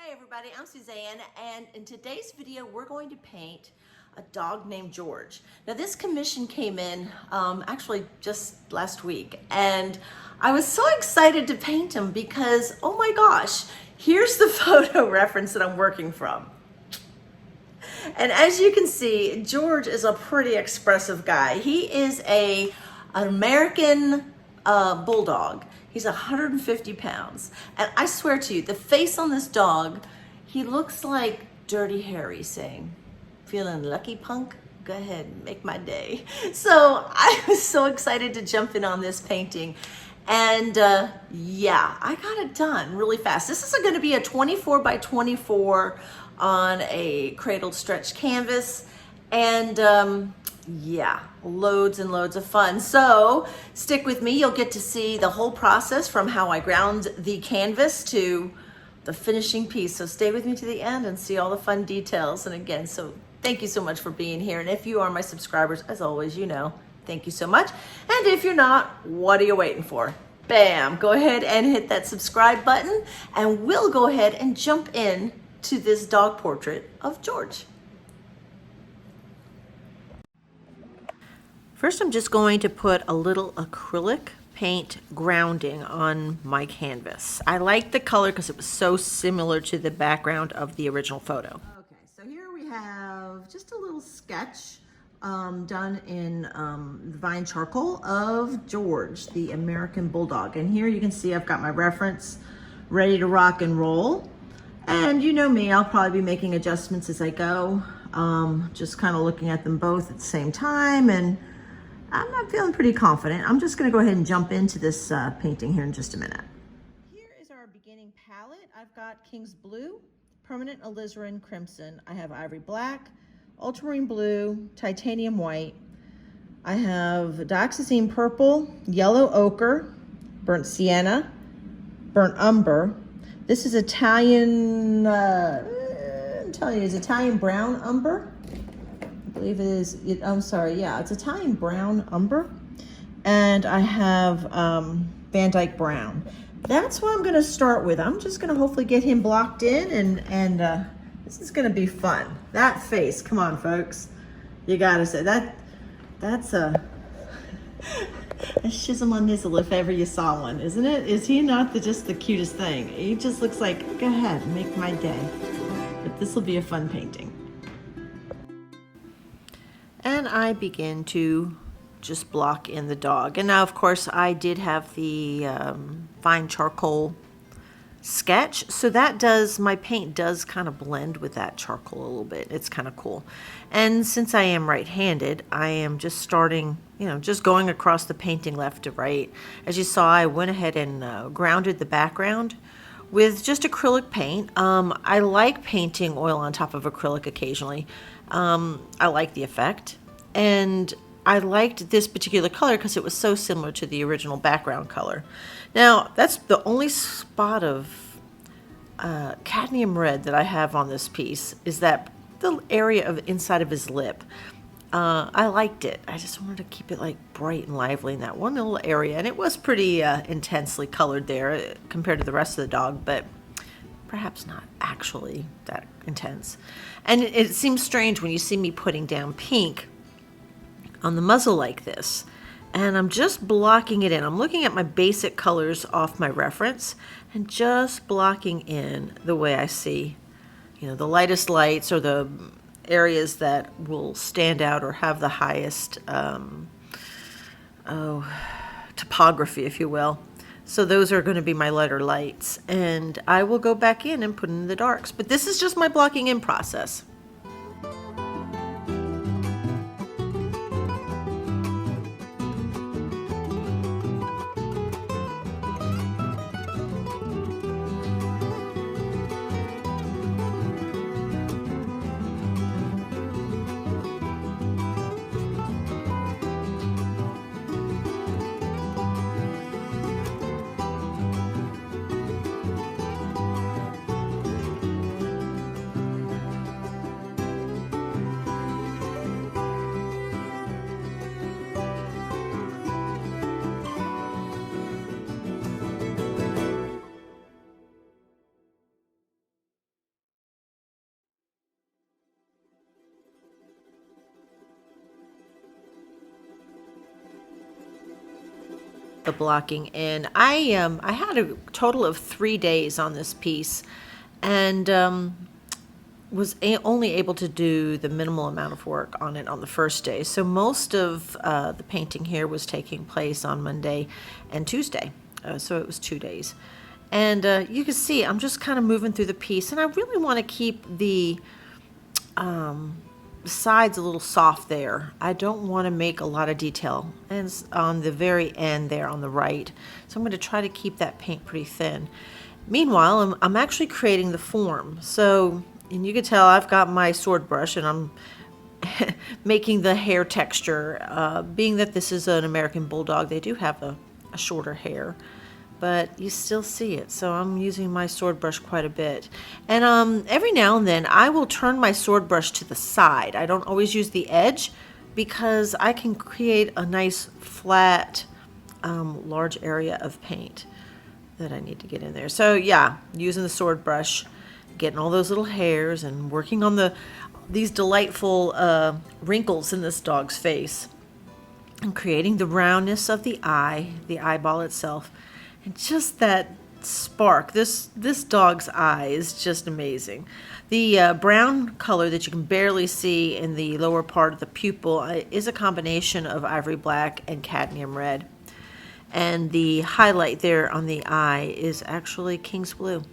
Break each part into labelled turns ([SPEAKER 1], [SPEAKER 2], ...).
[SPEAKER 1] Hey everybody, I'm Suzanne, and in today's video we're going to paint a dog named George. Now this commission came in actually just last week, and I was so excited to paint him because, oh my gosh, here's the photo reference that I'm working from. And as you can see, George is a pretty expressive guy. He is an American Bulldog. He's 150 pounds. And I swear to you, the face on this dog, he looks like Dirty Harry saying, "Feeling lucky, punk? Go ahead, make my day." So I was so excited to jump in on this painting. And yeah, I got it done really fast. This is going to be a 24 by 24 on a cradled stretch canvas. And yeah, loads and loads of fun. So stick with me. You'll get to see the whole process from how I ground the canvas to the finishing piece. So stay with me to the end and see all the fun details. And again, so thank you so much for being here. And if you are my subscribers, as always, you know, thank you so much. And if you're not, what are you waiting for? Bam, go ahead and hit that subscribe button, and we'll go ahead and jump in to this dog portrait of George. First, I'm just going to put a little acrylic paint grounding on my canvas. I like the color because it was so similar to the background of the original photo. Okay, so here we have just a little sketch done in vine charcoal of George, the American Bulldog. And here you can see I've got my reference ready to rock and roll. And you know me, I'll probably be making adjustments as I go, just kind of looking at them both at the same time, and I'm feeling pretty confident. I'm just gonna go ahead and jump into this painting here in just a minute. Here is our beginning palette. I've got King's Blue, Permanent Alizarin Crimson. I have Ivory Black, Ultramarine Blue, Titanium White. I have Dioxazine Purple, Yellow Ochre, Burnt Sienna, Burnt Umber. This is Italian, I'm telling you, it's Italian Brown Umber. I believe it is, I'm sorry, yeah, it's Italian Brown Umber. And I have Van Dyke Brown. That's what I'm gonna start with. I'm just gonna hopefully get him blocked in, and this is gonna be fun. That face, come on folks. You gotta say, that's a chisel on nizzle if ever you saw one, isn't it? Is he not just the cutest thing? He just looks like, go ahead, make my day. But this will be a fun painting. And I begin to just block in the dog. And now, of course, I did have the fine charcoal sketch. So that does, my paint does kind of blend with that charcoal a little bit. It's kind of cool. And since I am right-handed, I am just starting, you know, just going across the painting left to right. As you saw, I went ahead and grounded the background with just acrylic paint. I like painting oil on top of acrylic occasionally. I like the effect, and I liked this particular color because it was so similar to the original background color. Now, that's the only spot of cadmium red that I have on this piece, is that the area of inside of his lip. I liked it. I just wanted to keep it like bright and lively in that one little area, and it was pretty intensely colored there compared to the rest of the dog, but perhaps not actually that intense. And it seems strange when you see me putting down pink on the muzzle like this, and I'm just blocking it in. I'm looking at my basic colors off my reference and just blocking in the way I see, you know, the lightest lights or the areas that will stand out or have the highest topography, if you will. So those are going to be my lighter lights, and I will go back in and put in the darks. But this is just my blocking in process. the blocking in. I had a total of 3 days on this piece, and was only able to do the minimal amount of work on it on the first day. So most of the painting here was taking place on Monday and Tuesday. So it was 2 days. And you can see I'm just kind of moving through the piece, and I really want to keep the sides a little soft there. I don't want to make a lot of detail, and it's on the very end there on the right. So I'm going to try to keep that paint pretty thin. Meanwhile, I'm actually creating the form. So, and you can tell I've got my sword brush, and I'm making the hair texture. Being that this is an American Bulldog, they do have a shorter hair, but you still see it. So I'm using my sword brush quite a bit. And every now and then I will turn my sword brush to the side. I don't always use the edge, because I can create a nice flat, large area of paint that I need to get in there. So yeah, using the sword brush, getting all those little hairs and working on these delightful wrinkles in this dog's face, and creating the roundness of the eye, the eyeball itself, and just that spark. This dog's eye is just amazing. The brown color that you can barely see in the lower part of the pupil is a combination of ivory black and cadmium red. And the highlight there on the eye is actually King's Blue.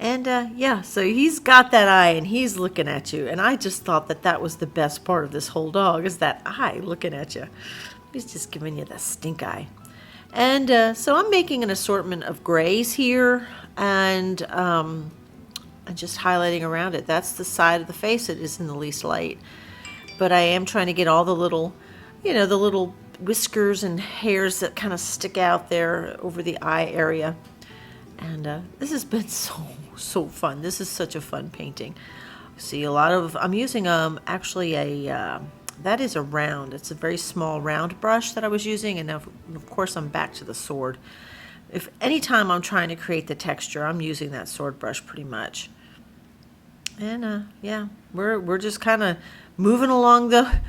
[SPEAKER 1] And yeah, so he's got that eye and he's looking at you. And I just thought that was the best part of this whole dog, is that eye looking at you. He's just giving you the stink eye. And so I'm making an assortment of grays here, and just highlighting around it. That's the side of the face that is in the least light. But I am trying to get all the little, the little whiskers and hairs that kind of stick out there over the eye area. And this has been so fun. This is such a fun painting. See a lot of, I'm using actually that is a round. It's a very small round brush that I was using, and of course I'm back to the sword. If anytime I'm trying to create the texture, I'm using that sword brush pretty much. And yeah, we're just kind of moving along the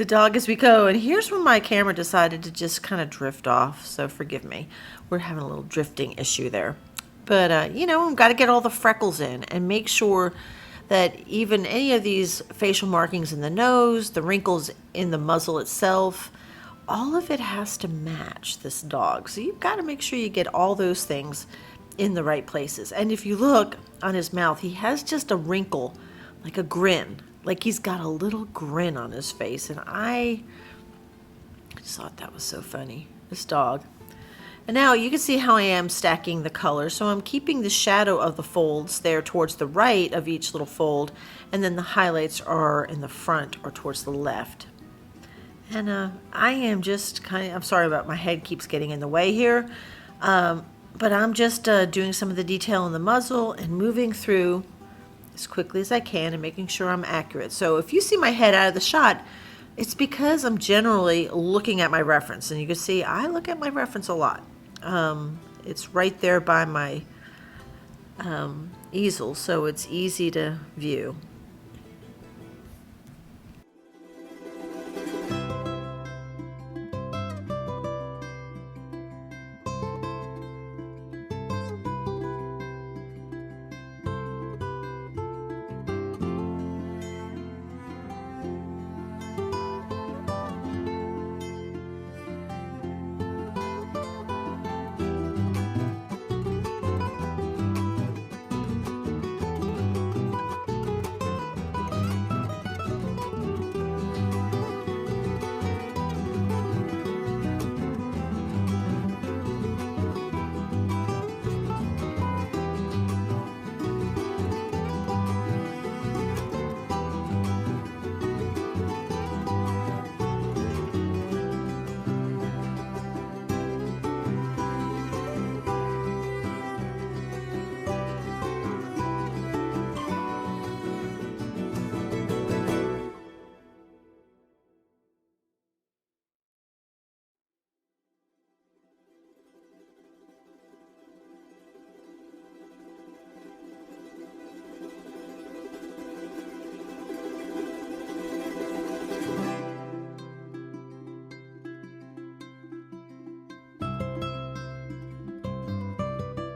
[SPEAKER 1] dog as we go. And here's when my camera decided to just kind of drift off, so forgive me. We're having a little drifting issue there. But we've got to get all the freckles in and make sure that even any of these facial markings in the nose, the wrinkles in the muzzle itself, all of it has to match this dog. So you've got to make sure you get all those things in the right places. And if you look on his mouth, he has just a wrinkle, like a grin, like he's got a little grin on his face. And I just thought that was so funny, this dog. And now you can see how I am stacking the colors. So I'm keeping the shadow of the folds there towards the right of each little fold, and then the highlights are in the front or towards the left. And I am just I'm sorry about my head keeps getting in the way here, but I'm just doing some of the detail in the muzzle and moving through as quickly as I can and making sure I'm accurate. So if you see my head out of the shot, it's because I'm generally looking at my reference, and you can see I look at my reference a lot. It's right there by my easel, so it's easy to view.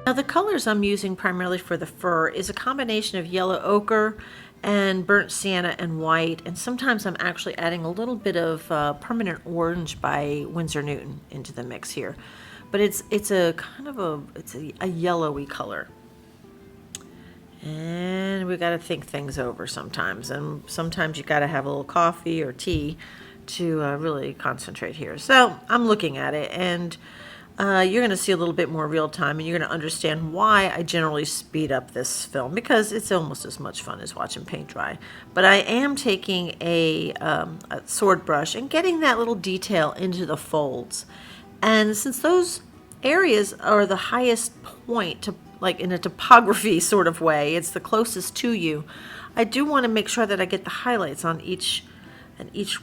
[SPEAKER 1] Now the colors I'm using primarily for the fur is a combination of yellow ochre and burnt sienna and white, and sometimes I'm actually adding a little bit of permanent orange by Winsor Newton into the mix here. But it's a kind of a yellowy color. And we got to think things over sometimes, and sometimes you got to have a little coffee or tea to really concentrate here. So I'm looking at it, and you're going to see a little bit more real time, and you're going to understand why I generally speed up this film, because it's almost as much fun as watching paint dry. But I am taking a sword brush and getting that little detail into the folds. And since those areas are the highest point, to like in a topography sort of way, it's the closest to you, I do want to make sure that I get the highlights on each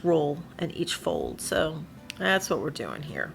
[SPEAKER 1] roll and each fold. So that's what we're doing here.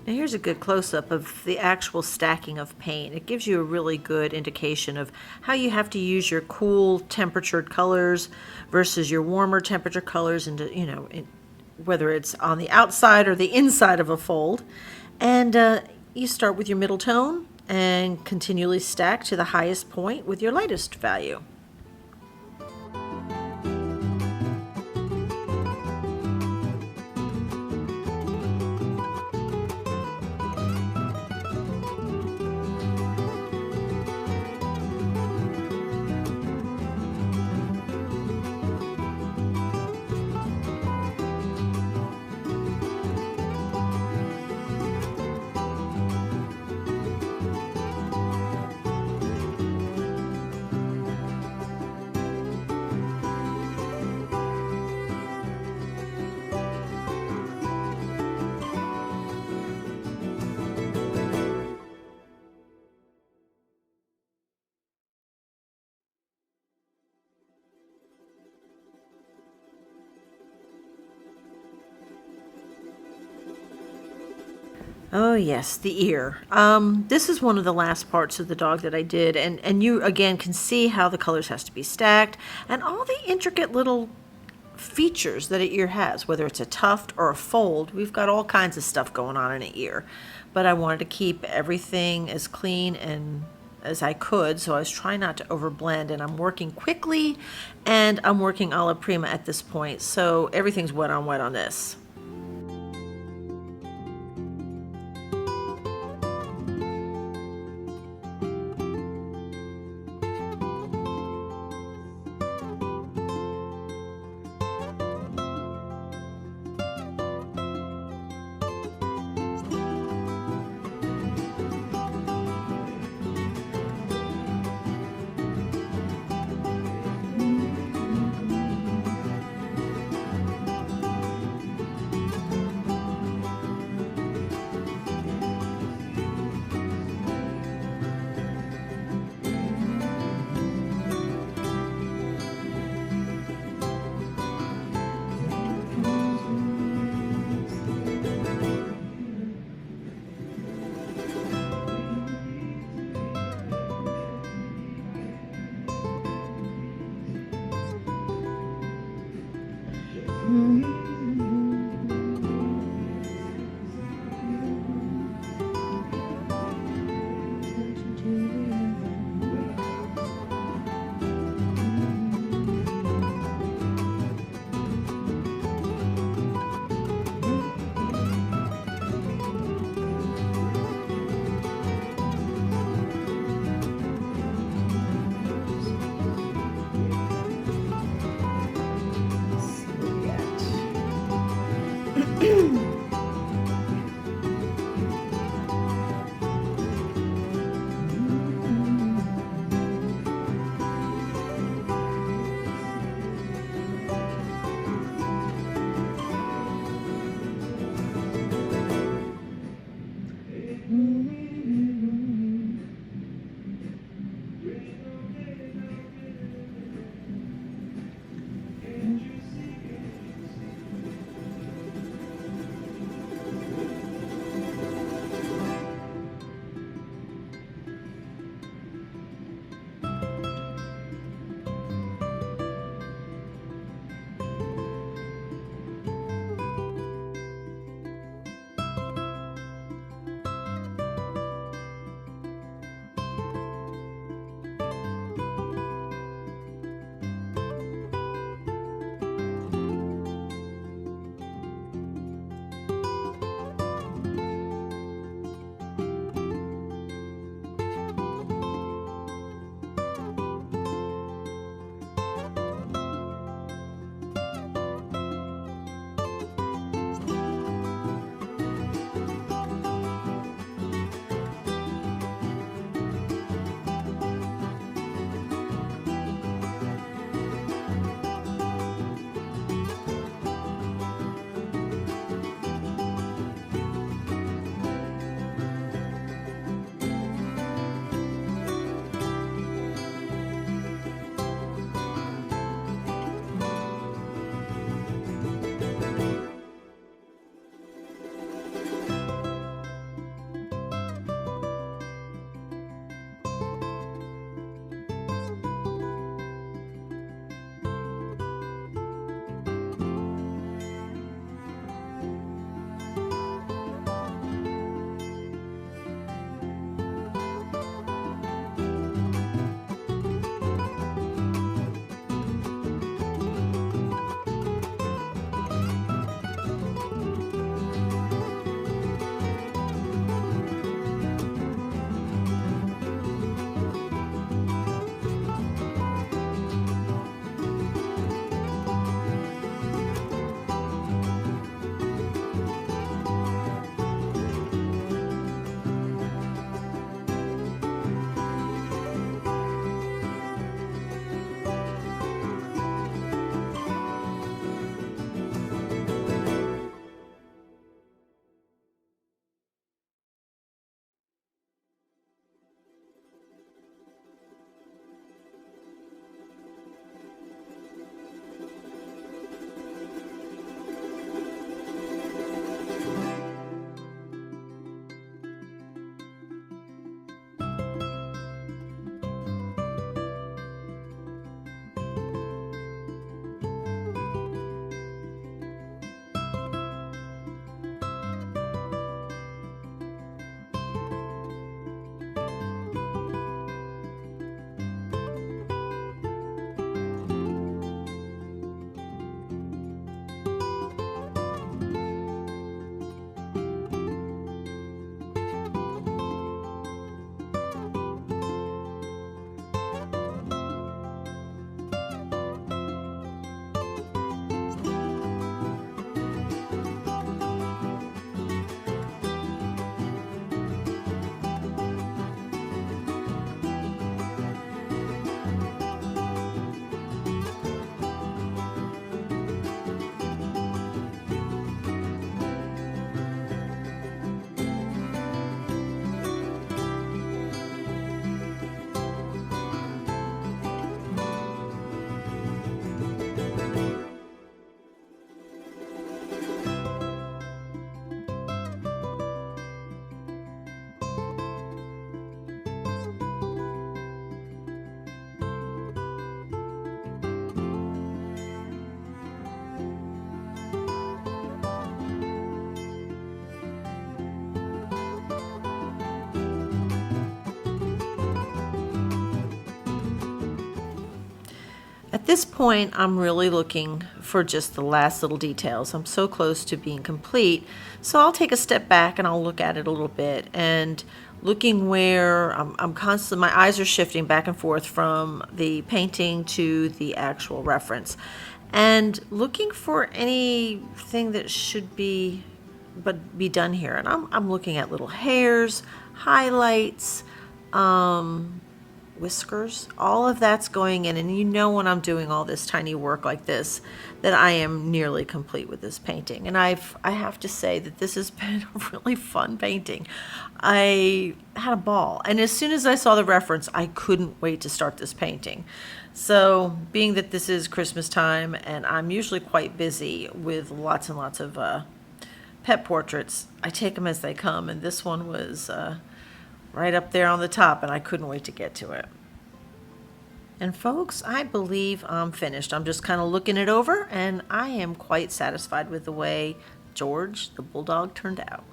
[SPEAKER 1] Now here's a good close-up of the actual stacking of paint. It gives you a really good indication of how you have to use your cool temperatured colors versus your warmer temperature colors, into, whether it's on the outside or the inside of a fold. And you start with your middle tone and continually stack to the highest point with your lightest value. Oh yes, the ear. This is one of the last parts of the dog that I did, and you again can see how the colors has to be stacked, and all the intricate little features that an ear has, whether it's a tuft or a fold. We've got all kinds of stuff going on in an ear, but I wanted to keep everything as clean and as I could, so I was trying not to overblend, and I'm working quickly and I'm working alla prima at this point, so everything's wet on this.
[SPEAKER 2] this point, I'm really looking for just the last little details. I'm so close to being complete. So I'll take a step back and I'll look at it a little bit, and looking where I'm constantly, my eyes are shifting back and forth from the painting to the actual reference, and looking for anything that should be done here. And I'm looking at little hairs, highlights, whiskers, all of that's going in. And you know, when I'm doing all this tiny work like this, that I am nearly complete with this painting. And I have to say that this has been a really fun painting. I had a ball, and as soon as I saw the reference, I couldn't wait to start this painting. So being that this is Christmas time and I'm usually quite busy with lots and lots of pet portraits, I take them as they come, and this one was right up there on the top, and I couldn't wait to get to it. And folks, I believe I'm finished. I'm just kind of looking it over, and I am quite satisfied with the way George the Bulldog turned out.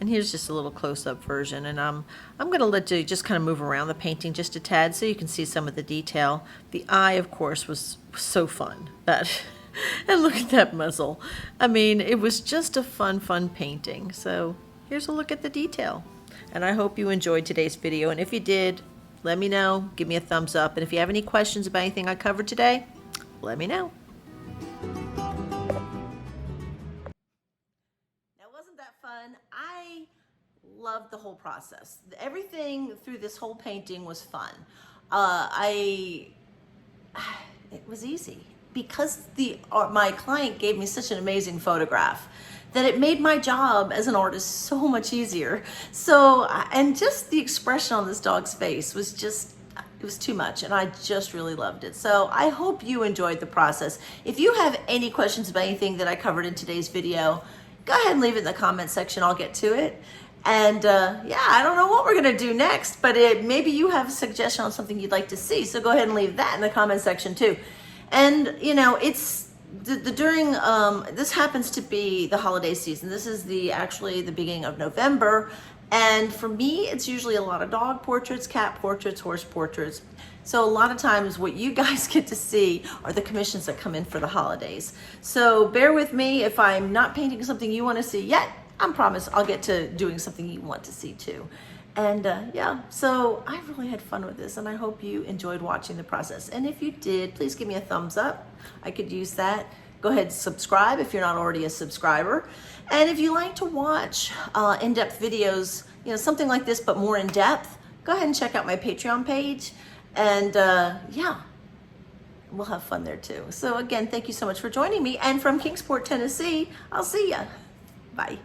[SPEAKER 2] And here's just a little close-up version, and I'm going to let you just kind of move around the painting just a tad so you can see some of the detail. The eye, of course, was so fun. And look at that muzzle. I mean, it was just a fun painting. So here's a look at the detail. And I hope you enjoyed today's video. And if you did, let me know. Give me a thumbs up. And if you have any questions about anything I covered today, let me know.
[SPEAKER 1] Now, wasn't that fun? I loved the whole process. Everything through this whole painting was fun. It was easy because my client gave me such an amazing photograph that it made my job as an artist so much easier. So, and just the expression on this dog's face was just, it was too much, and I just really loved it. So I hope you enjoyed the process. If you have any questions about anything that I covered in today's video, go ahead and leave it in the comment section. I'll get to it. And yeah, I don't know what we're gonna do next, but maybe you have a suggestion on something you'd like to see. So go ahead and leave that in the comment section too. And you know, it's during this happens to be the holiday season. This is actually the beginning of November, and for me, it's usually a lot of dog portraits, cat portraits, horse portraits. So a lot of times what you guys get to see are the commissions that come in for the holidays. So bear with me if I'm not painting something you want to see yet. I promise I'll get to doing something you want to see too. And yeah, so I really had fun with this, and I hope you enjoyed watching the process. And if you did, please give me a thumbs up. I could use that. Go ahead and subscribe if you're not already a subscriber. And if you like to watch in-depth videos, you know, something like this, but more in-depth, go ahead and check out my Patreon page. And yeah, we'll have fun there too. So again, thank you so much for joining me. And from Kingsport, Tennessee, I'll see ya. Bye.